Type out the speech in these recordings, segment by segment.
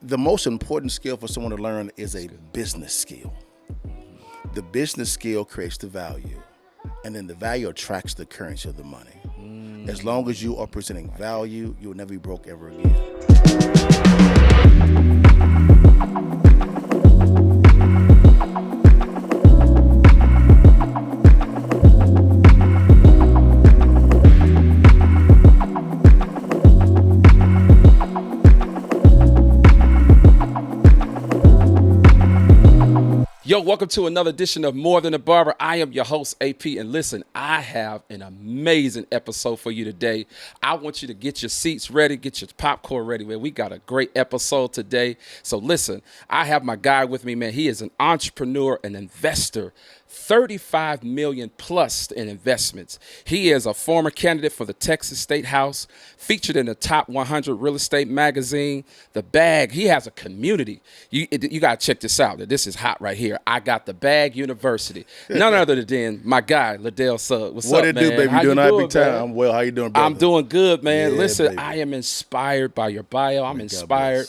The most important skill for someone to learn is a business skill. The business skill creates the value, and then the value attracts the currency of the money. As long as you are presenting value, you will never be broke ever again. Yo, welcome to another edition of More Than a Barber. I am your host, AP, and listen, I have an amazing episode for you today. I want you to get your seats ready, get your popcorn ready, man. We got a great episode today. So listen, I have my guy with me, man. He is an entrepreneur, an investor, 35 million plus in investments. He is a former candidate for the Texas State House, featured in the top 100 real estate magazine. The Bag, he has a community. You got to check this out. This is hot right here. I got the Bag University. None other than my guy, LaDale Sugg. What's What up, it man? do, baby? How You doing you all right, doing, big time? man? I'm well. How you doing, brother? I'm doing good, man. Yeah, Listen, baby. I am inspired by your bio. I'm inspired,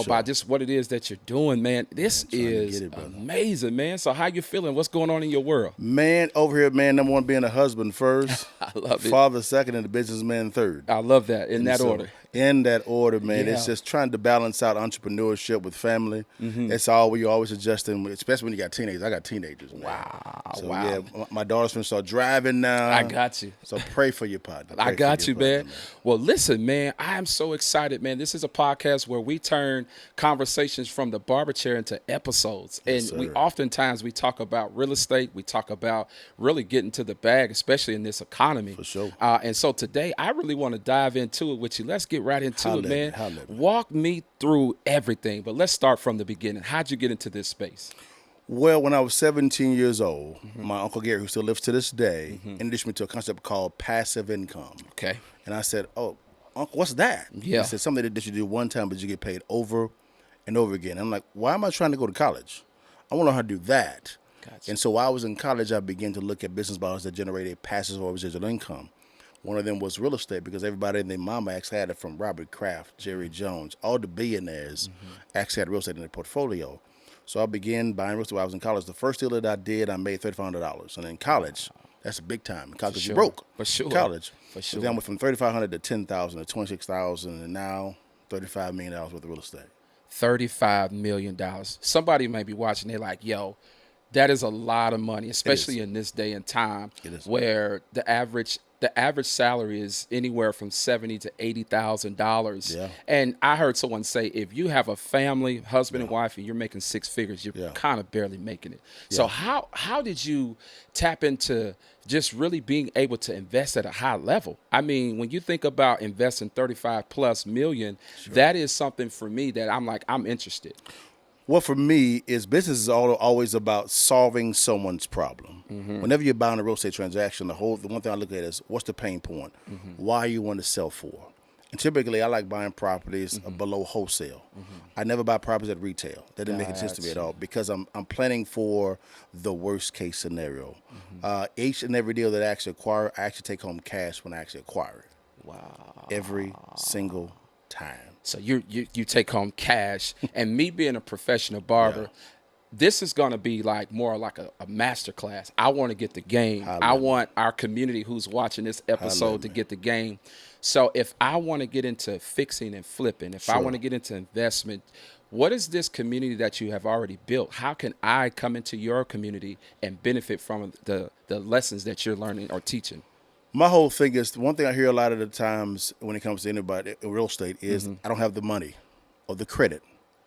by just what it is that you're doing, man. This is amazing, man. So how you feeling? What's going on in your world? Man, over here, man, number one, being a husband first. I love it. Father second, and the businessman third. I love that. In that order. In that order, man. Yeah. It's just trying to balance out entrepreneurship with family. That's all we always adjusting, especially when you got teenagers. I got teenagers, man. Wow. Yeah, my daughter's going to start driving now. I got you. So pray for your partner. I got you, partner, man. Well, listen, man, I am so excited, man. This is a podcast where we turn conversations from the barber chair into episodes. Yes, And we sir. oftentimes we talk about real estate. We talk about really getting to the bag, especially in this economy. For sure. And so today, I really want to dive into it with you. Let's get right into Holla it, at me, man. holla at me. Walk me through everything, but let's start from the beginning. How'd you get into this space? Well, when I was 17 years old, my Uncle Gary, who still lives to this day, introduced me to a concept called passive income. Okay. And I said, "Oh, Uncle, what's that?" Yeah. He said, "Something that you do one time, but you get paid over and over again." I'm like, "Why am I trying to go to college? I want to know how to do that." Gotcha. And so while I was in college, I began to look at business models that generated passive or residual income. One of them was real estate, because everybody and their mama actually had it, from Robert Kraft, Jerry Jones, all the billionaires actually had real estate in their portfolio. So I began buying real estate while I was in college. The first deal that I did, I made $3,500. And in college, that's a big time. In college, 'cause sure. you broke. For sure. In college. For So sure. then I went from 3,500 to 10,000 to 26,000, and now $35 million worth of real estate. $35 million. Somebody may be watching, they're like, yo, that is a lot of money, especially in this day and time It is. where the average salary is anywhere from $70,000 to $80,000. Yeah. And I heard someone say, if you have a family, husband and wife, and you're making six figures, you're Yeah. kind of barely making it. So how did you tap into just really being able to invest at a high level? I mean, when you think about investing 35 plus million, that is something for me that I'm interested. Well, for me, is business is always about solving someone's problem. Whenever you're buying a real estate transaction, the one thing I look at is, what's the pain point? Why you want to sell for? And typically, I like buying properties below wholesale. I never buy properties at retail. That didn't make any sense to me at all, because I'm planning for the worst case scenario. Each and every deal that I actually acquire, I actually take home cash when I actually acquire it. Wow. Every single time. So you take home cash, and me being a professional barber, this is going to be more like a master class. I want to get the game. I want our community who's watching this episode to get the game. So if I want to get into fixing and flipping, if I want to get into investment, what is this community that you have already built? How can I come into your community and benefit from the lessons that you're learning or teaching? My whole thing is, one thing I hear a lot of the times when it comes to anybody in real estate is, I don't have the money or the credit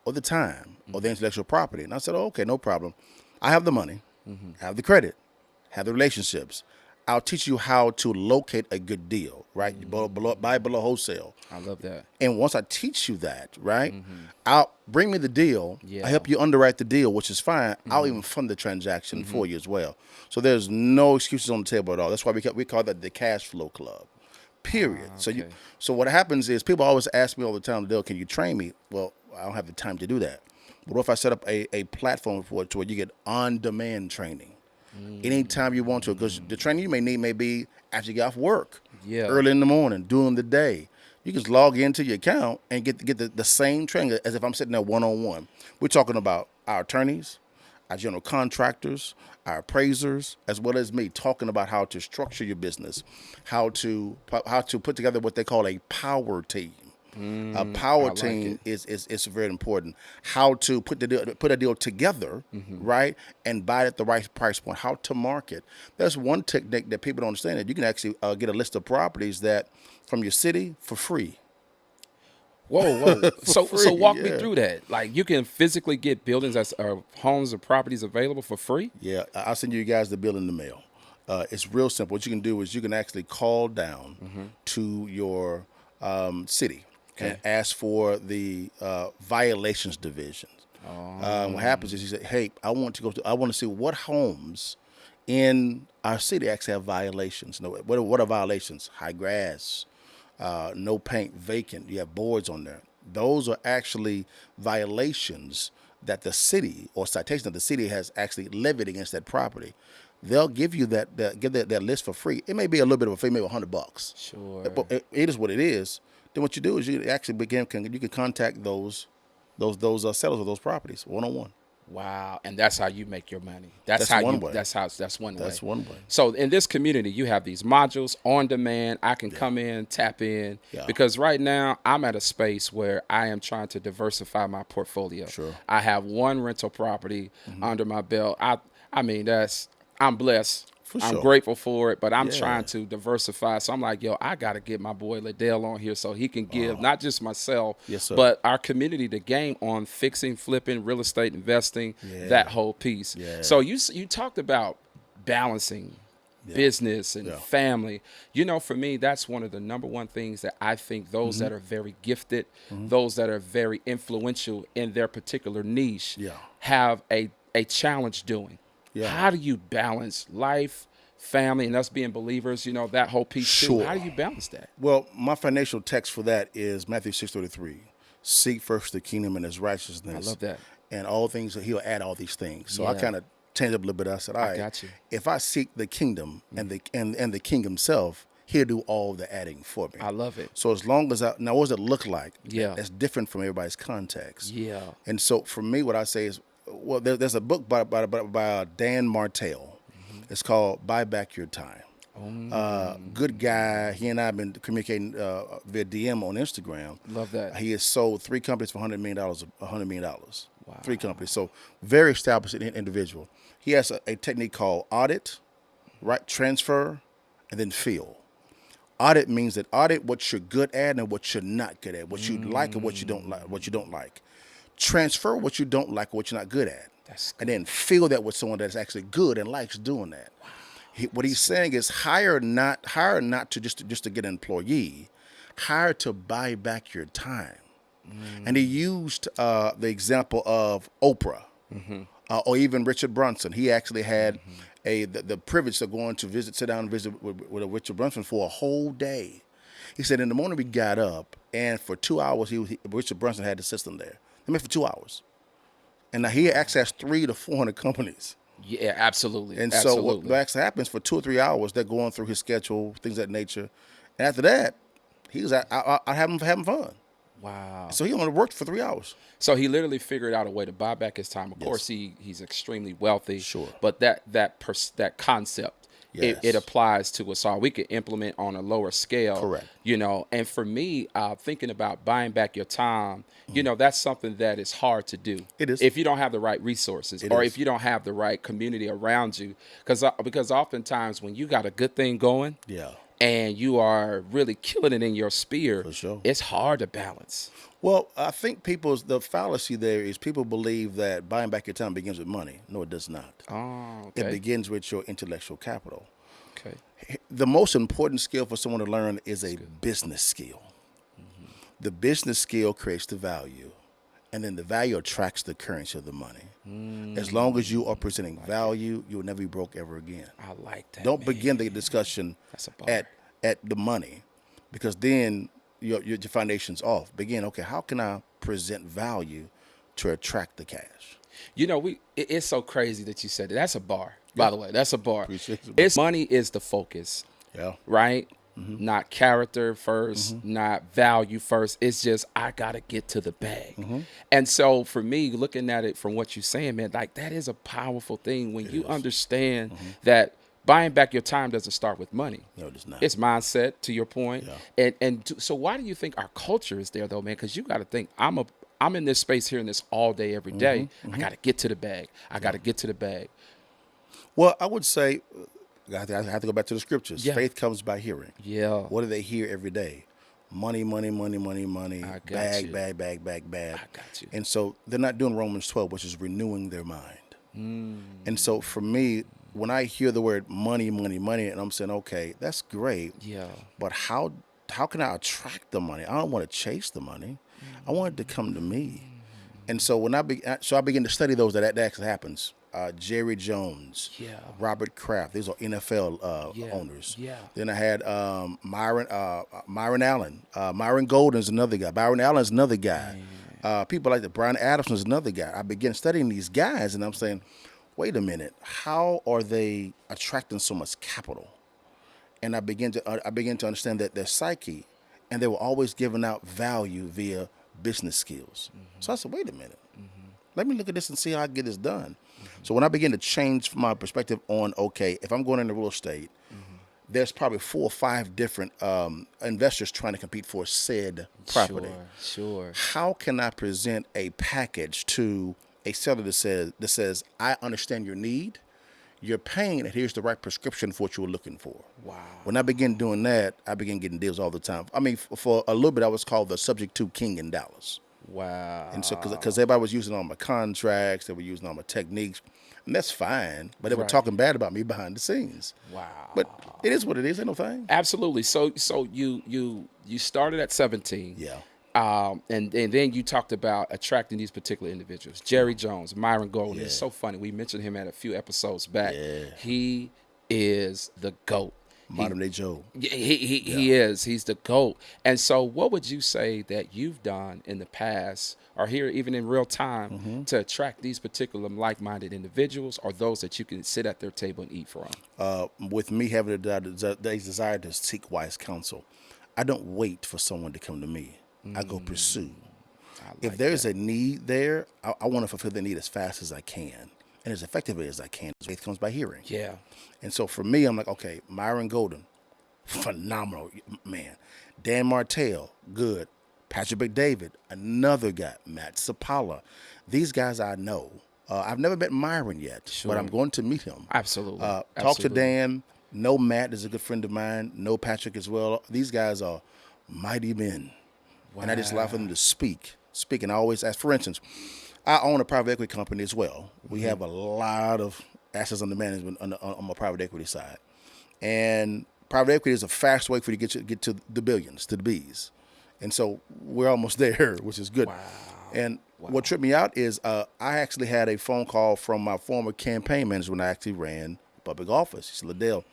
or the time or the intellectual property. And I said, okay, no problem. I have the money, have the credit, have the relationships. I'll teach you how to locate a good deal, right? You buy below wholesale. I love that. And once I teach you that, right, I'll bring me the deal. I help you underwrite the deal, which is fine. I'll even fund the transaction for you as well. So there's no excuses on the table at all. That's why we call that the cash flow club. Period. Okay. So what happens is, people always ask me all the time, "Dale, can you train me?" Well, I don't have the time to do that. But what if I set up a platform for it to where you get on-demand training? Anytime you want to, because the training you may need may be after you get off work, Yeah. early in the morning, during the day. You can just log into your account and get the same training as if I'm sitting there one-on-one. We're talking about our attorneys, our general contractors, our appraisers, as well as me, talking about how to structure your business, how to put together what they call a power team. A power like team it. is very important. How to put a deal together, right, and buy it at the right price point. How to market. There's one technique that people don't understand, that you can actually get a list of properties that from your city for free. Whoa, whoa. So Free, walk me yeah. through that. Like you can physically get buildings that's or homes or properties available for free? Yeah, I'll send you guys the bill in the mail. It's real simple. What you can do is you can actually call down to your city and Okay. ask for the violations division. What happens is you say, "Hey, I want to see what homes in our city actually have violations. No, what are violations? High grass, no paint, vacant. You have boards on there. Those are actually violations that the city or citation that the city has actually levied against that property. They'll give you that list for free. It may be a little bit of a fee, maybe $100. Sure. But it is what it is. Then what you do is you actually you can contact those sellers of those properties one-on-one. Wow, and that's how you make your money. That's one way. That's one way. That's one way. So in this community, you have these modules on demand. I can come in, tap in, Yeah. because right now I'm at a space where I am trying to diversify my portfolio. Sure. I have one rental property under my belt. I mean I'm blessed. For I'm sure. grateful for it, but I'm Yeah. trying to diversify. So I'm like, yo, I got to get my boy LaDale on here so he can give not just myself, Yes, sir. but our community the game on fixing, flipping, real estate investing, Yeah. that whole piece. Yeah. So you talked about balancing business and family. You know, for me, that's one of the number one things that I think those that are very gifted, those that are very influential in their particular niche, Yeah. have a challenge doing. Yeah. How do you balance life, family, and us being believers, you know, that whole piece too? Sure. How do you balance that? Well, my financial text for that is Matthew 6:33. Seek first the kingdom and his righteousness. I love that. And all things, he'll add all these things. So I Yeah. kind of changed up a little bit. I said, all right, got you. if I seek the kingdom and the king himself, he'll do all the adding for me. I love it. So as long as now, what does it look like? Yeah. That's different from everybody's context. Yeah. And so for me, what I say is, well, there's a book by Dan Martell. It's called Buy Back Your Time. Good guy. He and I have been communicating via DM on Instagram. Love that. He has sold 3 companies for $100 million. $100 million. Wow. 3 companies. So very established individual. He has a technique called audit, right? Transfer, and then fill. Audit means that audit what you're good at and what you're not good at, what you like and what you don't like. Transfer what you don't like or what you're not good at. And then fill that with someone that's actually good and likes doing that. What he's saying is hire not to just to get an employee, hire to buy back your time. And he used the example of Oprah or even Richard Brunson. He actually had the privilege of going to sit down and visit with Richard Brunson for a whole day. He said in the morning we got up, and for 2 hours Richard Brunson had the system there. I mean, for 2 hours. And now he accessed 300 to 400 companies. Yeah, absolutely. And absolutely. so what actually happens for 2 or 3 hours, they're going through his schedule, things of that nature. And after that, he was out having fun. Wow. So he only worked for 3 hours. So he literally figured out a way to buy back his time. Of course, he's extremely wealthy. Sure. But that concept, Yes. it applies to us all. We could implement on a lower scale. Correct. You know, and for me, thinking about buying back your time, you know, that's something that is hard to do. It is. If you don't have the right resources It or is. if you don't have the right community around you. Because oftentimes when you got a good thing going, Yeah. and you are really killing it in your sphere, For sure. it's hard to balance. Well, I think the fallacy there is people believe that buying back your time begins with money. No, it does not. Oh, It okay. begins with your intellectual capital. Okay. The most important skill for someone to learn is a business skill. The business skill creates the value, and then the value attracts the currency of the money. As long as you are presenting value, you will never be broke ever again. I like that. Don't begin the discussion That's a bar. at the money, because then your foundation's off. Begin, okay, how can I present value to attract the cash? You know, it's so crazy that you said that. That's a bar, by the way. That's a bar. Appreciate it. It's money is the focus, Yeah. right? not character first, not value first. It's just, I got to get to the bag. And so for me, looking at it from what you're saying, man, like that is a powerful thing when you understand that buying back your time doesn't start with money. No, it does not. It's mindset, to your point. Yeah. So why do you think our culture is there, though, man? Because you got to think, I'm in this space hearing this all day, every day. I got to get to the bag. I got to get to the bag. Well, I would say, I have to go back to the scriptures. Yeah. Faith comes by hearing. Yeah. What do they hear every day? Money, money, money, money, money. I got Bag, you. bag, bag, bag, bag. I got you. And so they're not doing Romans 12, which is renewing their mind. And so for me, when I hear the word money, money, money, and I'm saying, okay, that's great. Yeah. But how can I attract the money? I don't want to chase the money. I want it to come to me. And so when I begin to study those, that actually happens. Jerry Jones, Yeah. Robert Kraft. These are NFL owners. Yeah. Then I had Myron Allen. Myron Golden's another guy. Byron Allen's another guy. People like that. Brian Adamson's another guy. I began studying these guys, and I'm saying, wait a minute, how are they attracting so much capital? And I began to understand that their psyche, and they were always giving out value via business skills. So I said, wait a minute. Let me look at this and see how I get this done. So when I began to change my perspective on, okay, if I'm going into real estate, there's probably 4 or 5 different investors trying to compete for said property. Sure. How can I present a package to a seller that says, I understand your need, you're paying, and here's the right prescription for what you were looking for. Wow. When I began doing that, I began getting deals all the time. I mean, for a little bit, I was called the subject to king in Dallas. Wow. And so, because everybody was using all my contracts, they were using all my techniques, and that's fine. But they were talking bad about me behind the scenes. Wow. But it is what it is. Ain't no thing. Absolutely. So you started at 17. Yeah. And then you talked about attracting these particular individuals. Jerry Jones, Myron Golden. Yeah. It's so funny. We mentioned him at a few episodes back. Yeah. He is the GOAT. Modern day Joe. He is. He's the GOAT. And so what would you say that you've done in the past or here even in real time to attract these particular like-minded individuals or those that you can sit at their table and eat from? With me having the desire to seek wise counsel, I don't wait for someone to come to me. I go pursue. If there's a need there, I want to fulfill the need as fast as I can and as effectively as I can. Faith comes by hearing. Yeah. And so for me, I'm like, okay, Myron Golden, phenomenal, man. Dan Martell, good. Patrick McDavid, another guy. Matt Sapala. These guys I know. I've never met Myron yet, but I'm going to meet him. Absolutely. Talk to Dan. Know Matt is a good friend of mine. Know Patrick as well. These guys are mighty men. Wow. And I just allow for them to speak. And I always ask, for instance, I own a private equity company as well. We have a lot of assets under management on my private equity side. And private equity is a fast way for you to get to the billions, to the B's. And so we're almost there, which is good. Wow. And what tripped me out is I actually had a phone call from my former campaign manager when I actually ran public office. He said, LaDale,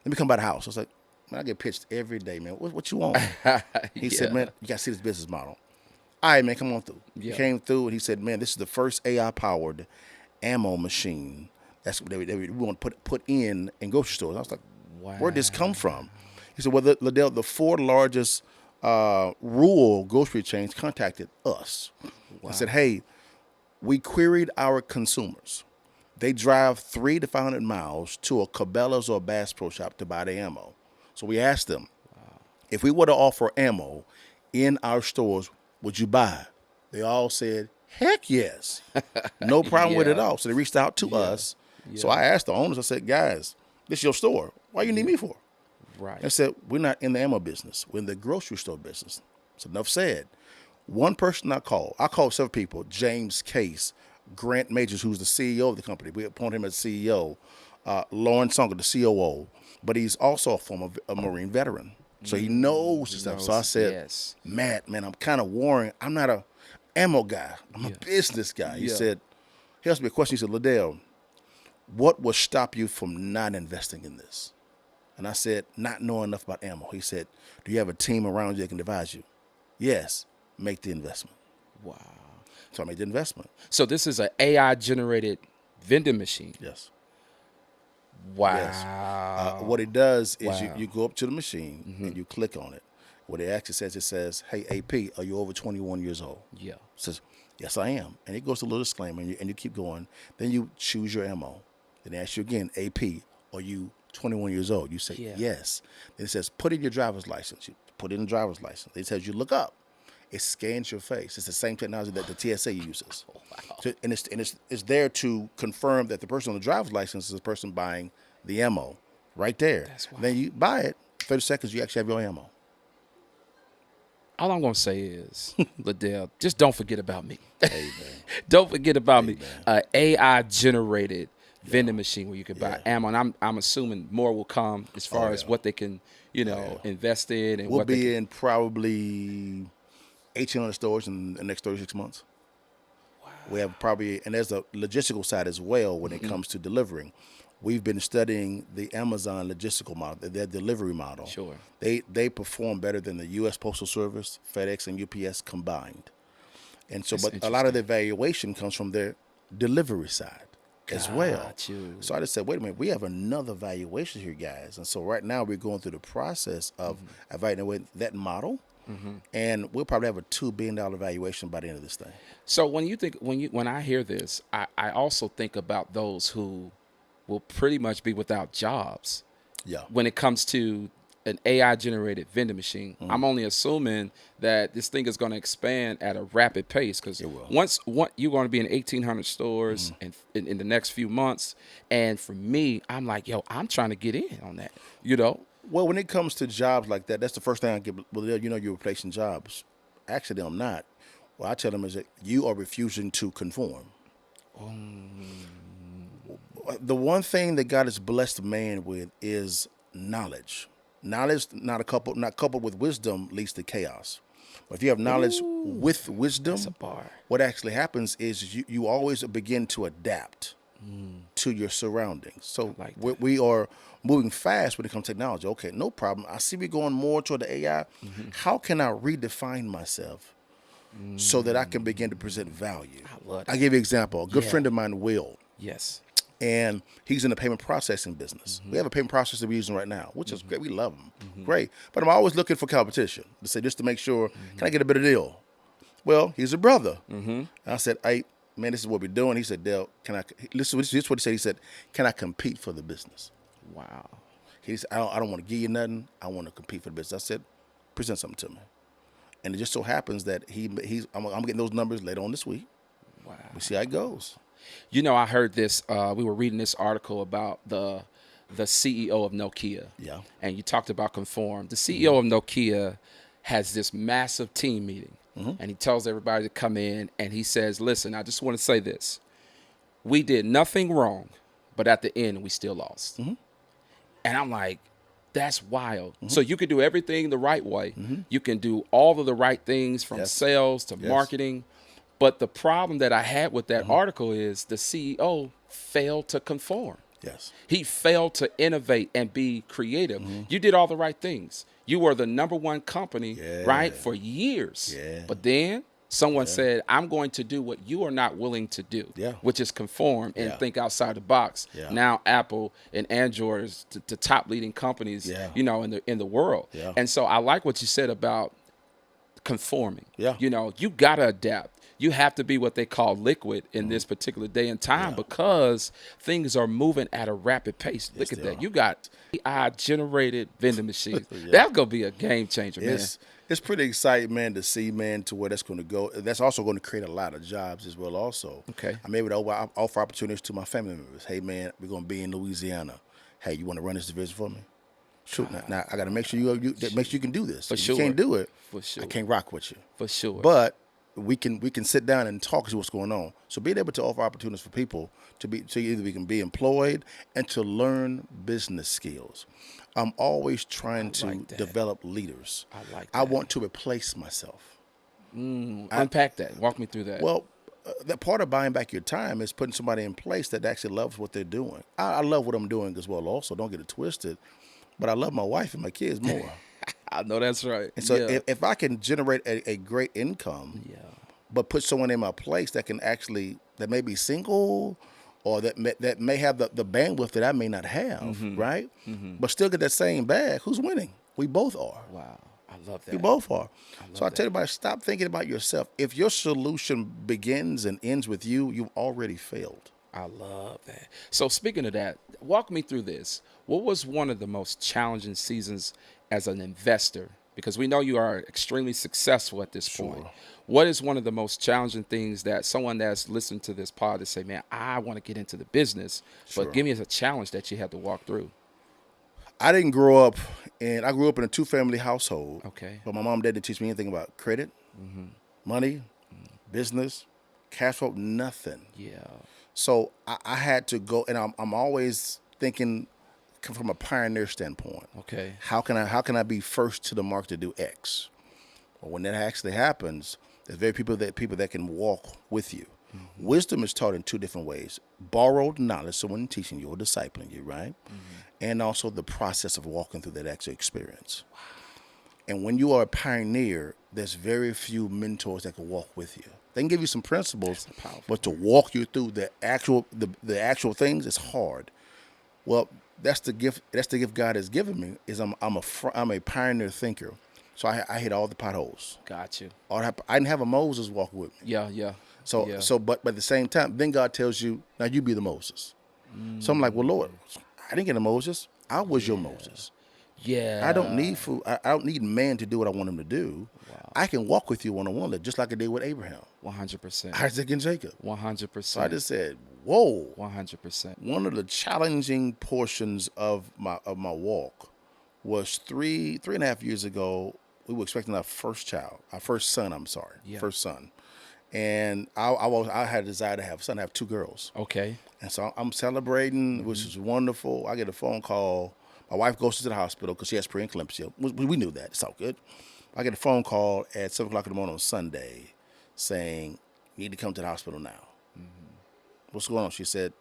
let me come by the house. I was like, man, I get pitched every day, man. What you want? He said, man, you got to see this business model. All right, man, come on through. Yeah. He came through and he said, man, this is the first AI-powered ammo machine that's what we want to put in grocery stores. I was like, wow. Where'd this come from? He said, well, LaDale, the 4 largest rural grocery chains contacted us. Wow. I said, hey, we queried our consumers. They drive 300 to 500 miles to a Cabela's or a Bass Pro Shop to buy the ammo. So we asked them, if we were to offer ammo in our stores, would you buy? They all said, heck yes. No problem with it at all. So they reached out to us. Yeah. So I asked the owners, I said, guys, this is your store. Why you need me for? Right. I said, we're not in the ammo business. We're in the grocery store business. So enough said. One person I called several people, James Case, Grant Majors, who's the CEO of the company. We appointed him as CEO. Lauren Sunger, the COO. But he's also a former Marine veteran. So he knows his stuff. So I said, yes. Matt, man, I'm kind of worrying. I'm not a ammo guy. I'm a business guy. He said, he asked me a question. He said, LaDale, what will stop you from not investing in this? And I said, not knowing enough about ammo. He said, do you have a team around you that can advise you? Yes, make the investment. Wow. So I made the investment. So this is an AI-generated vending machine. Yes. Wow. Yes. Wow. What it does is Wow. you go up to the machine and you click on it. What it actually says, it says, "Hey, AP, are you over 21 years old?" Yeah. It says, "Yes, I am." And it goes to a little disclaimer, and you keep going. Then you choose your MO. Then they ask you again, "AP, are you 21 years old?" You say, Yeah. "Yes." Then it says, "Put in your driver's license." You put in the driver's license. It says, "You look up." It scans your face. It's the same technology that the TSA uses. Wow. So, and it's there to confirm that the person on the driver's license is the person buying the ammo. Right there. That's wild. Then you buy it. 30 seconds, you actually have your ammo. All I'm gonna say is, LaDale, just don't forget about me. Hey, man. Don't forget about me. man. AI generated vending machine where you can buy Yeah. ammo, and I'm assuming more will come as far as yeah. what they can, invest in and We'll what they be can. in probably 1,800 stores in the next 36 months. We have probably, and there's a logistical side as well when it comes to delivering. We've been studying the Amazon logistical model, their delivery model. Sure. They perform better than the U.S. Postal Service, FedEx, and UPS combined. And so, That's but a lot of the valuation comes from their delivery side as well. Got you. So I just said, wait a minute, we have another valuation here, guys. And so right now we're going through the process of evaluating that model. And we'll probably have a $2 billion valuation by the end of this thing. So when I hear this, I also think about those who will pretty much be without jobs. Yeah. When it comes to an AI generated vending machine, I'm only assuming that this thing is going to expand at a rapid pace because once you're going to be in 1,800 stores in the next few months. And for me, I'm like, yo, I'm trying to get in on that, Well, when it comes to jobs like that, that's the first thing I get. Well, you're replacing jobs. Actually, I'm not. What I tell them is that you are refusing to conform. The one thing that God has blessed man with is knowledge. Knowledge, not coupled with wisdom, leads to chaos. But if you have knowledge with wisdom, That's a bar. what actually happens is you always begin to adapt to your surroundings. So I like we are moving fast when it comes to technology. Okay, no problem. I see we going more toward the AI. How can I redefine myself so that I can begin to present value? I love that. I'll give you an example. A good Yeah. friend of mine, Will, Yes. and he's in the payment processing business. We have a payment processor we're using right now, which is great. We love him. Great. But I'm always looking for competition to say, just to make sure, can I get a better deal? Well, he's a brother. And I said, hey, man, this is what we're doing. He said, Dale, can I, listen, this is what he said. He said, can I compete for the business? Wow. He said, I don't want to give you nothing. I want to compete for the business. I said, present something to me. And it just so happens that I'm getting those numbers later on this week. Wow. We see how it goes. I heard this. We were reading this article about the CEO of Nokia. Yeah. And you talked about conform. The CEO of Nokia has this massive team meeting. And he tells everybody to come in. And he says, listen, I just want to say this. We did nothing wrong, but at the end, we still lost. And I'm like, that's wild. So you can do everything the right way. You can do all of the right things from sales to marketing. But the problem that I had with that article is the CEO failed to conform. Yes. He failed to innovate and be creative. You did all the right things. You were the number one company, right, for years. Yeah. But then someone said, I'm going to do what you are not willing to do, which is conform and think outside the box. Yeah. Now Apple and Android is the top leading companies, in the world. Yeah. And so I like what you said about conforming. Yeah. You got to adapt. You have to be what they call liquid in this particular day and time because things are moving at a rapid pace. Look at that. You got AI generated vending machines. That's going to be a game changer, man. It's pretty exciting, man, to see, man, to where that's going to go. That's also going to create a lot of jobs as well also. Okay. I'm able to offer opportunities to my family members. Hey, man, we're going to be in Louisiana. Hey, you want to run this division for me? Shoot. Now I got to make sure you can do this. For If sure. you can't do it, For sure. I can't rock with you. For sure. But we can sit down and talk and see what's going on. So being able to offer opportunities for people to either we can be employed and to learn business skills. I'm always trying to develop leaders. I like that. I want to replace myself. Unpack that. Walk me through that. Well, that part of buying back your time is putting somebody in place that actually loves what they're doing. I love what I'm doing as well also. Don't get it twisted. But I love my wife and my kids more. I know that's right. And so if I can generate a great income, but put someone in my place that may be single or that may have the bandwidth that I may not have, right? But still get that same bag. Who's winning? We both are. Wow. I love that. We both are. So I that. tell everybody, stop thinking about yourself. If your solution begins and ends with you, you've already failed. I love that. So speaking of that, walk me through this. What was one of the most challenging seasons as an investor? Because we know you are extremely successful at this point. What is one of the most challenging things that someone that's listening to this pod to say, man, I want to get into the business, but give me a challenge that you had to walk through? I didn't grow up, and I grew up in a two-family household. Okay. But my mom and dad didn't teach me anything about credit, money, business, cash flow, nothing. Yeah. So I had to go, and I'm always thinking from a pioneer standpoint. Okay. How can I be first to the mark to do X? Well, when that actually happens, there's very people that can walk with you. Wisdom is taught in two different ways: borrowed knowledge, someone teaching you or discipling you, right? And also the process of walking through that actual experience. Wow. And when you are a pioneer, there's very few mentors that can walk with you. They can give you some principles, but to walk you through the actual things is hard. Well, that's the gift. That's the gift God has given me. Is I'm a pioneer thinker, so I hit all the potholes. Got you. I didn't have a Moses walk with me. Yeah. But at the same time, then God tells you, now you be the Moses. So I'm like, well, Lord, I didn't get a Moses. I was your Moses. Yeah. I don't need food. I don't need man to do what I want him to do. Wow. I can walk with you one-on-one, just like I did with Abraham. 100%. Isaac and Jacob. 100%. So I just said, whoa. 100%. One of the challenging portions of my walk was three and a half years ago. We were expecting our first son. First son. And I had a desire to have a son, have two girls. Okay. And so I'm celebrating, which is wonderful. I get a phone call. My wife goes to the hospital because she has preeclampsia. We knew that. It's all good. I get a phone call at 7 o'clock in the morning on Sunday saying, you need to come to the hospital now. What's going on? She said,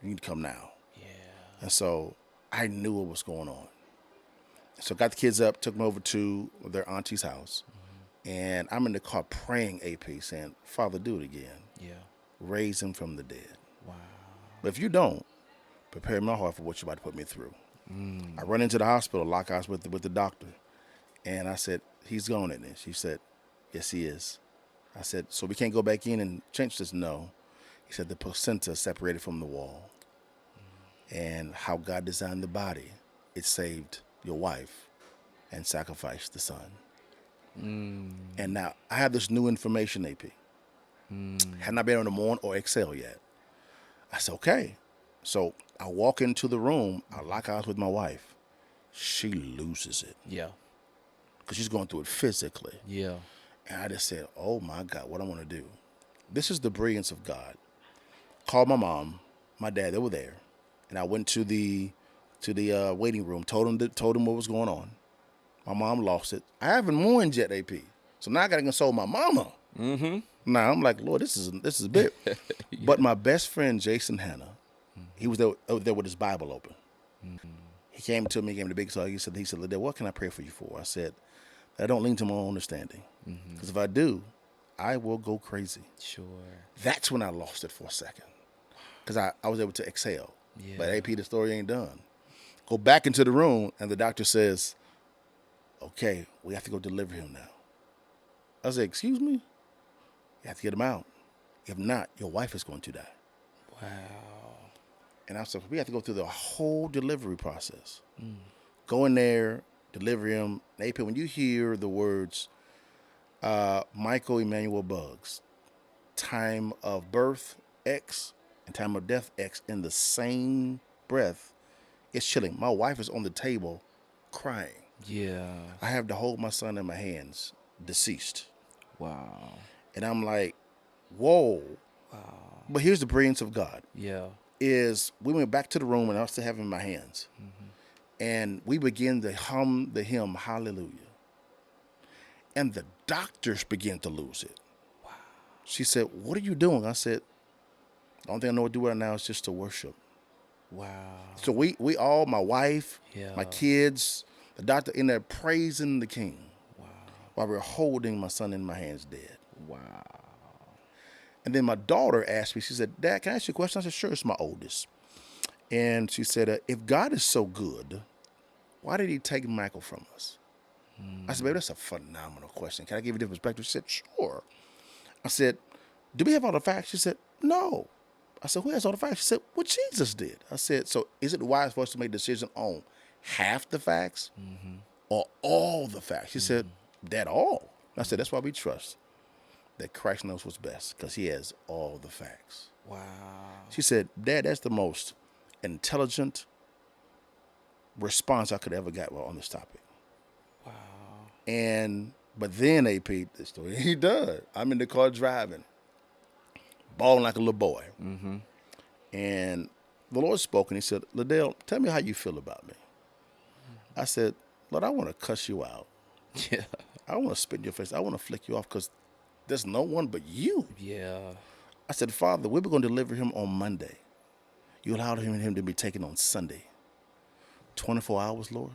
you need to come now. Yeah. And so I knew what was going on. So got the kids up, took them over to their auntie's house. And I'm in the car praying, AP, saying, Father, do it again. Yeah. Raise him from the dead. Wow. But if you don't, prepare my heart for what you're about to put me through. I run into the hospital, lock eyes with the doctor. And I said, he's gone, isn't he? She said, yes, he is. I said, so we can't go back in and change this? No. He said, the placenta separated from the wall. And how God designed the body, it saved your wife and sacrificed the son. And now I have this new information, AP. Had not been on the morning or Excel yet. I said, okay. So I walk into the room. I lock eyes with my wife. She loses it. Yeah. Because she's going through it physically. Yeah. And I just said, oh, my God, what I want to do. This is the brilliance of God. Called my mom, my dad, they were there. And I went to the waiting room, told them what was going on. My mom lost it. I haven't mourned yet, AP. So now I got to console my mama. Now I'm like, Lord, this is big. Yeah. But my best friend, Jason Hanna, he was there with his Bible open. He came to me, gave me the big hug. He said, LaDale, what can I pray for you for? I said, I don't lean to my own understanding. Because if I do, I will go crazy. Sure. That's when I lost it for a second. Because I was able to exhale. Yeah. But AP, the story ain't done. Go back into the room, and the doctor says, okay, we have to go deliver him now. I said, excuse me? You have to get him out. If not, your wife is going to die. Wow. And I said, we have to go through the whole delivery process. Go in there, deliver him. AP, when you hear the words, Michael Emmanuel Buggs, time of birth X and time of death X in the same breath, it's chilling. My wife is on the table crying. Yeah. I have to hold my son in my hands, deceased. Wow. And I'm like, whoa. Wow. But here's the brilliance of God. Yeah. Is we went back to the room and I still have him in my hands. And we began to hum the hymn, Hallelujah. And the doctors began to lose it. Wow. She said, what are you doing? I said, the only thing I know to do right now is just to worship. Wow. So we all, my wife, Yeah. my kids, the doctor in there praising the King. Wow. While we're holding my son in my hands dead. Wow. And then my daughter asked me, she said, Dad, can I ask you a question? I said, sure, it's my oldest. And she said, if God is so good, why did he take Michael from us? I said, baby, that's a phenomenal question. Can I give you a different perspective? She said, sure. I said, do we have all the facts? She said, no. I said, who has all the facts? She said, well, Jesus did. I said, so is it wise for us to make a decision on half the facts or all the facts? She said, that all. I said, that's why we trust that Christ knows what's best because he has all the facts. Wow. She said, Dad, that's the most intelligent response I could ever get on this topic. Wow. But then, AP, the story he does. I'm in the car driving, bawling like a little boy. And the Lord spoke and he said, LaDale, tell me how you feel about me. I said, Lord, I want to cuss you out. Yeah. I want to spit in your face. I want to flick you off because there's no one but you. Yeah. I said, Father, we were going to deliver him on Monday. You allowed him to be taken on Sunday. 24 hours, Lord.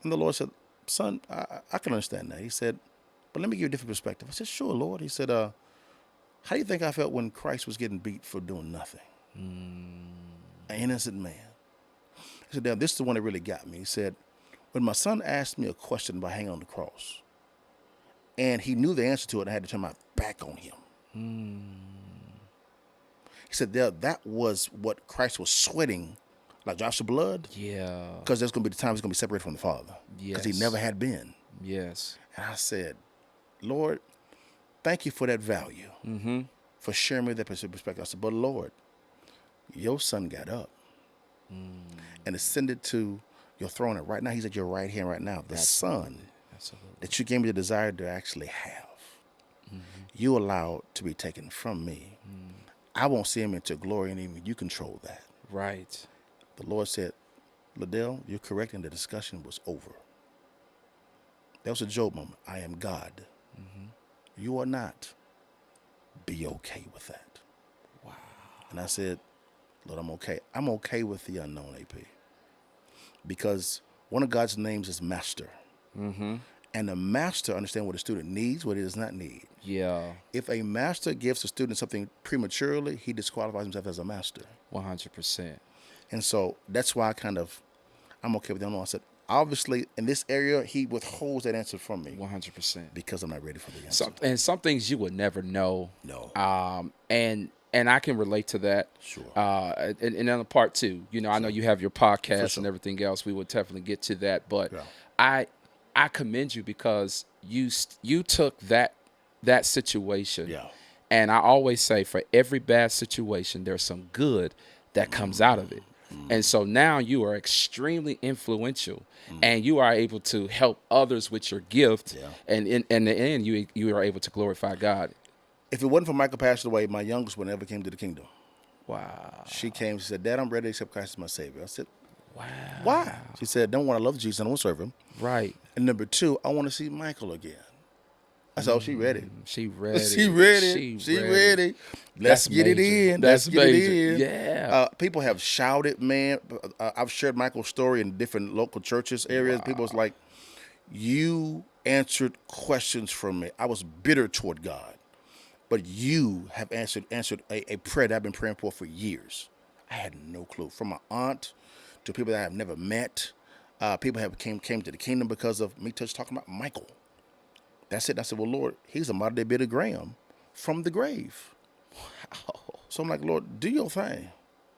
And the Lord said, son, I can understand that. He said, but let me give you a different perspective. I said, sure, Lord. He said, how do you think I felt when Christ was getting beat for doing nothing? An innocent man. He said, now, this is the one that really got me. He said, when my son asked me a question about hanging on the cross, and he knew the answer to it, and I had to turn my back on him. He said, that was what Christ was sweating, like drops of blood. Yeah. Because there's going to be the time he's going to be separated from the Father. Because he never had been. Yes. And I said, Lord, thank you for that value. For sharing me that perspective. I said, but Lord, your son got up and ascended to your throne. And right now, he's at your right hand right now. The son that you gave me the desire to actually have, you allowed to be taken from me. I won't see him into glory, and even you control that. Right. The Lord said, LaDale, you're correct, and the discussion was over. That was a Job moment. I am God. You are not. Be okay with that. Wow. And I said, Lord, I'm okay. I'm okay with the unknown, AP. Because one of God's names is Master. And the master understands what a student needs, what he does not need. Yeah. If a master gives a student something prematurely, he disqualifies himself as a master. 100%. And so that's why I'm okay with the unknown. I said, obviously, in this area, he withholds that answer from me. 100%. Because I'm not ready for the answer. And some things you would never know. No. And I can relate to that. Sure. And on part two, I know you have your podcast and everything else. We would definitely get to that. But I commend you because you took that situation. Yeah. And I always say for every bad situation, there's some good that comes out of it. And so now you are extremely influential and you are able to help others with your gift. Yeah. And in the end, you are able to glorify God. If it wasn't for Michael passing away, my youngest one never came to the kingdom. Wow. She came, she said, Dad, I'm ready to accept Christ as my Savior. I said, wow. Why? She said, number one, I love Jesus, I don't want to serve him. Right. And number two, I want to see Michael again. I said, oh, she ready. She ready. She ready. She ready. Let's get it in. Let's get it in. Yeah. People have shouted, man. I've shared Michael's story in different local churches areas. Wow. People was like, you answered questions from me. I was bitter toward God. But you have answered a prayer that I've been praying for years. I had no clue. From my aunt to people that I've never met. People have came to the kingdom because of me talking about Michael. That's it. I said, well, Lord, he's a modern day Billy Graham from the grave. Wow. So I'm like, Lord, do your thing.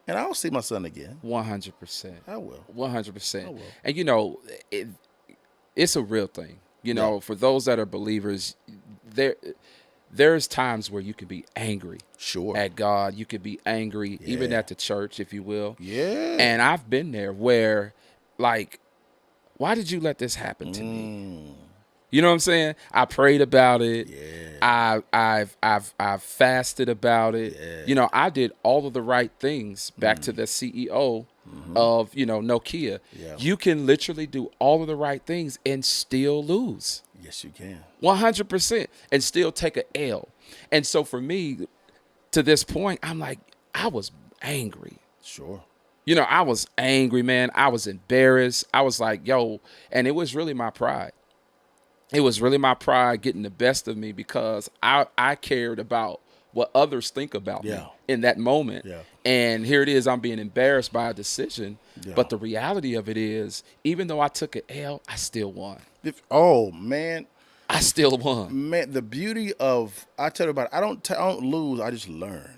And I'll see my son again. 100%. I will. 100%. I will. And, it's a real thing. For those that are believers, there's times where you can be angry at God. You could be angry even at the church, if you will. Yeah. And I've been there where, like, why did you let this happen to me? You know what I'm saying? I prayed about it. Yeah. I've fasted about it. Yeah. I did all of the right things. Back to the CEO of, Nokia. Yeah. You can literally do all of the right things and still lose. Yes, you can. 100%. And still take an L. And so for me, to this point, I'm like, I was angry. Sure. I was angry, man. I was embarrassed. I was like, yo, and it was really my pride. It was really my pride getting the best of me because I cared about what others think about Yeah. me in that moment. Yeah. And here it is, I'm being embarrassed by a decision. Yeah. But the reality of it is, even though I took an L, I still won. Oh man, I still won. man, the beauty of I tell you about it, I don't lose, I just learn.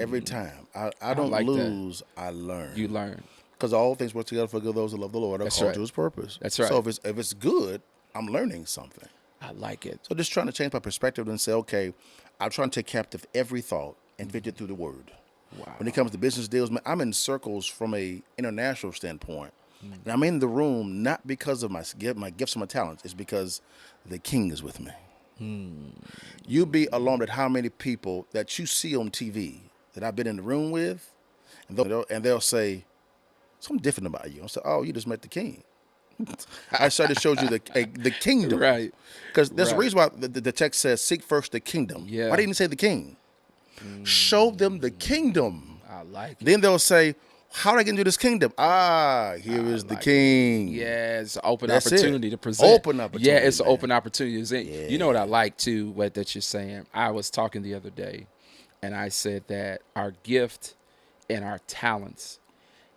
Every time. I don't like that. lose, I learn. You learn. Because all things work together for good those who love the Lord are That's called right. to his purpose. That's right. So if it's good, I'm learning something. I like it. So just trying to change my perspective and say, okay, I'm trying to take captive every thought and fit it through the word. Wow. When it comes to business deals, man, I'm in circles from a international standpoint. And I'm in the room not because of my gifts and my talents. It's because the King is with me. You'd be alarmed at how many people that you see on TV that I've been in the room with, and they'll say, something different about you. I'll say, oh, you just met the King. I started to show you the kingdom. Right. Because there's a Right. reason why the text says, seek first the kingdom. Yeah. Why didn't it say the king? Show them the kingdom. I like it. Then they'll say, how do I get into this kingdom? Here is the king. Yeah, it's an open That's opportunity it. to present. Open opportunity, Yeah, it's an man. open opportunity. You know what I like too, what that you're saying? I was talking the other day, and I said that our gift and our talents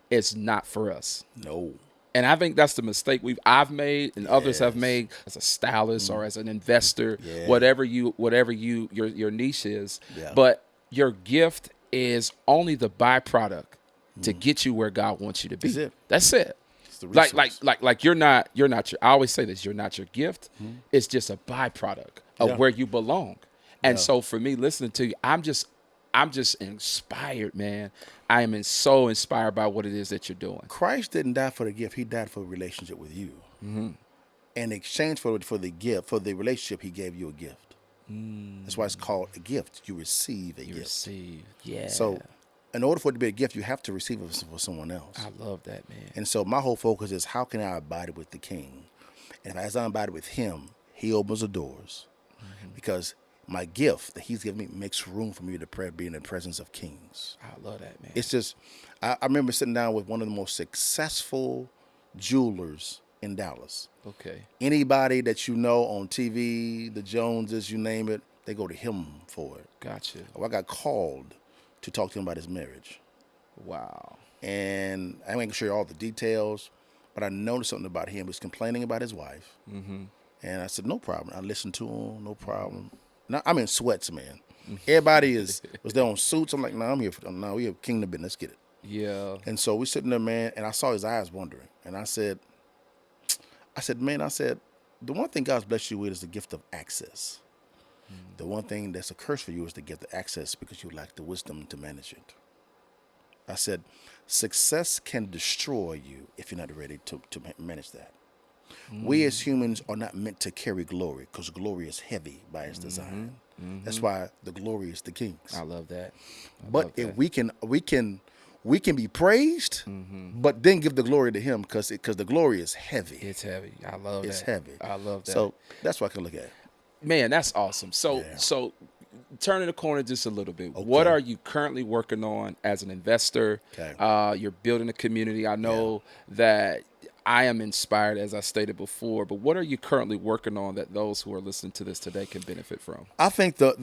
is not for us. No. And I think that's the mistake I've made and others have made as a stylist or as an investor, Yeah. whatever your niche is. Yeah. But your gift is only the byproduct to get you where God wants you to be. That's it. That's it. It's the Like resource. you're not your, I always say this, you're not your gift. It's just a byproduct of Yeah. where you belong. And Yeah. so for me listening to you, I'm just inspired, man. I am so inspired by what it is that you're doing. Christ didn't die for the gift. He died for a relationship with you. In exchange for the gift, for the relationship, he gave you a gift. That's why it's called a gift. You receive a gift. Receive. Yeah. So in order for it to be a gift, you have to receive it for someone else. I love that, man. And so my whole focus is, how can I abide with the King? And as I abide with him, he opens the doors. Because my gift that he's given me makes room for me to be in the presence of kings. I love that, man. It's just, I remember sitting down with one of the most successful jewelers in Dallas. Okay. Anybody that you know on TV, the Joneses, you name it, they go to him for it. Gotcha. Well, I got called to talk to him about his marriage. Wow. And I ain't gonna show you all the details, but I noticed something about him. He was complaining about his wife. And I said, no problem. I listened to him, no problem. Now, I'm in sweats, man. Everybody was there on suits. I'm like, no, we have kingdom business. Let's get it. Yeah. And so we sitting there, man, and I saw his eyes wondering. And I said, the one thing God's blessed you with is the gift of access. The one thing that's a curse for you is the gift of access, because you lack the wisdom to manage it. I said, success can destroy you if you're not ready to manage that. We as humans are not meant to carry glory, because glory is heavy by its design. That's why the glory is the King's. I love that. But if we can be praised, but then give the glory to him, because the glory is heavy. It's heavy. I love that. It's heavy. I love that. So that's what I can look at. Man, that's awesome. So turning the corner just a little bit. What are you currently working on as an investor? Okay. You're building a community. I know that I am inspired, as I stated before, but what are you currently working on that those who are listening to this today can benefit from? I think the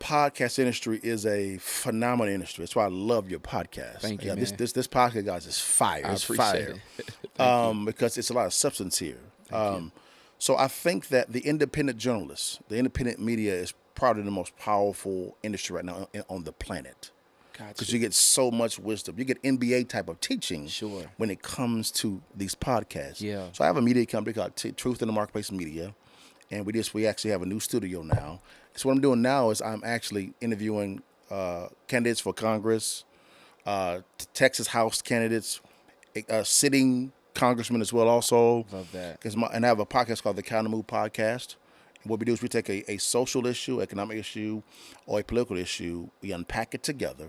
podcast industry is a phenomenal industry. That's why I love your podcast. Thank you, man. This podcast, guys, is fire. I It's appreciate fire. it. Because it's a lot of substance here. So I think that the independent journalists, the independent media, is probably the most powerful industry right now on the planet. Because you get so much wisdom. You get NBA type of teaching when it comes to these podcasts. Yeah. So I have a media company called Truth in the Marketplace Media, and we actually have a new studio now. So what I'm doing now is I'm actually interviewing candidates for Congress, Texas House candidates, sitting congressmen as well also. Love that. And I have a podcast called the Counter Move Podcast. What we do is we take a social issue, economic issue, or a political issue, we unpack it together,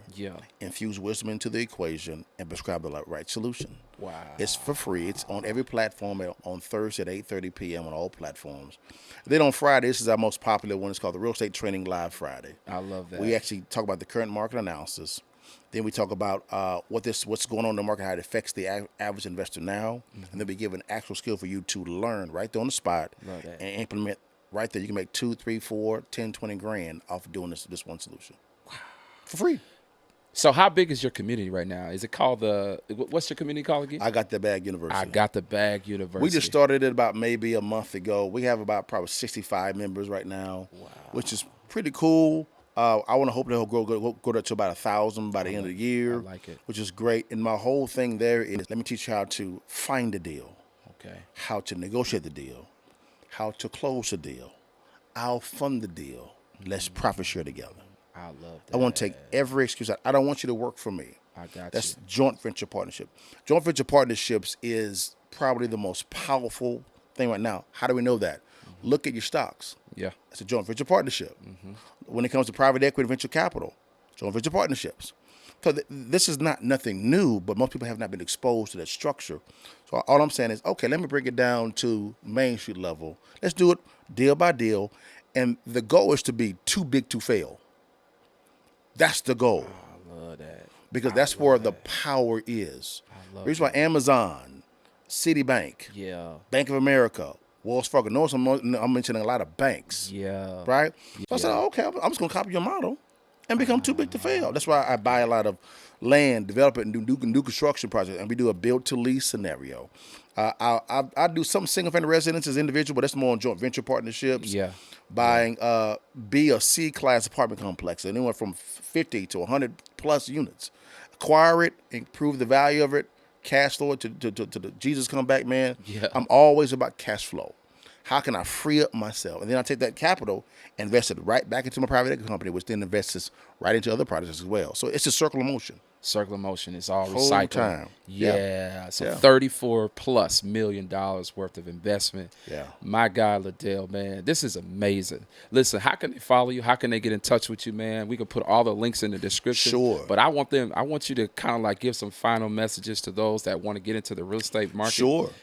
infuse wisdom into the equation, and prescribe the right solution. Wow. It's for free. It's on every platform on Thursday at 8:30 p.m. on all platforms. Then on Friday, this is our most popular one. It's called the Real Estate Training Live Friday. I love that. We actually talk about the current market analysis. Then we talk about what's going on in the market, how it affects the average investor now. And then we give an actual skill for you to learn right there on the spot and implement right there. You can make 2, 3, 4, 10, 20 grand off of doing this one solution. Wow. For free. So how big is your community right now? Is it called what's your community called again? I Got the Bag University. I Got the Bag University. We just started it about maybe a month ago. We have about probably 65 members right now, which is pretty cool. I want to hope they'll go to about 1,000 by the end of the year. I like it. Which is great. And my whole thing there is, let me teach you how to find a deal. Okay. How to negotiate the deal. How to close the deal. I'll fund the deal. Let's profit share together. I love that. I want to take every excuse out. I don't want you to work for me. I got That's you. joint venture partnership. Joint venture partnerships is probably the most powerful thing right now. How do we know that? Look at your stocks. Yeah. It's a joint venture partnership. When it comes to private equity, venture capital, joint venture partnerships. So this is not nothing new, but most people have not been exposed to that structure. So all I'm saying is, okay, let me bring it down to Main Street level. Let's do it deal by deal. And the goal is to be too big to fail. That's the goal. I love that. Because that's where the power is. The reason why Amazon, Citibank, Bank of America, Wells Fargo. Notice I'm mentioning a lot of banks. Yeah. Right? So I said, okay, I'm just going to copy your model and become too big to fail. That's why I buy a lot of land, develop it, and do new construction projects, and we do a build-to-lease scenario. I do some single-family residences individual, but that's more on joint venture partnerships. Yeah. Buying B or C class apartment complexes, anywhere from 50 to 100 plus units. Acquire it, improve the value of it, cash flow it to the Jesus come back, man. Yeah. I'm always about cash flow. How can I free up myself? And then I take that capital, invest it right back into my private equity company, which then invests right into other projects as well. So it's a circle of motion. Circle of motion. It's all recycling. Time. Yeah. So $34+ million worth of investment. Yeah. My guy, LaDale, man, this is amazing. Listen, how can they follow you? How can they get in touch with you, man? We can put all the links in the description. Sure. But I want you to kind of like give some final messages to those that want to get into the real estate market.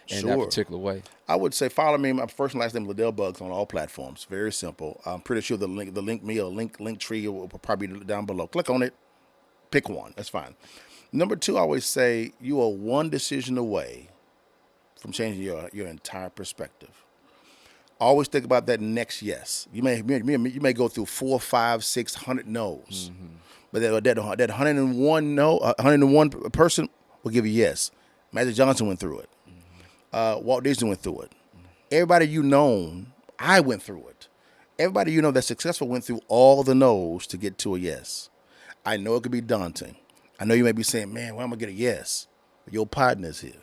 In that particular way. I would say follow me. My first and last name is LaDale Bugs on all platforms. Very simple. I'm pretty sure the Linktree will probably be down below. Click on it. Pick one. That's fine. Number two, I always say you are one decision away from changing your entire perspective. Always think about that next yes. You may go through 4, 5, 600 no's, but that 101 person will give you yes. Magic Johnson went through it. Walt Disney went through it. Everybody you know, I went through it. Everybody you know that's successful went through all the no's to get to a yes. I know it could be daunting. I know you may be saying, man, why am I going to get a yes? But your partner's here.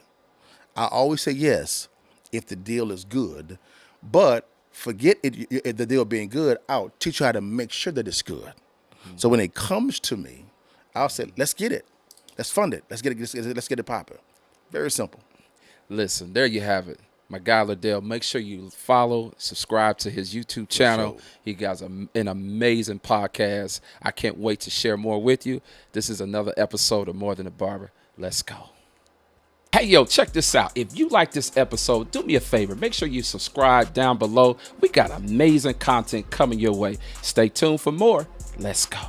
I always say yes if the deal is good, but forget the deal being good. I'll teach you how to make sure that it's good. So when it comes to me, I'll say, let's get it. Let's fund it. Let's get it popping. Very simple. Listen, there you have it. My guy, LaDale, make sure you follow, subscribe to his YouTube channel. Sure. He got an amazing podcast. I can't wait to share more with you. This is another episode of More Than a Barber. Let's go. Hey, yo, check this out. If you like this episode, do me a favor. Make sure you subscribe down below. We got amazing content coming your way. Stay tuned for more. Let's go.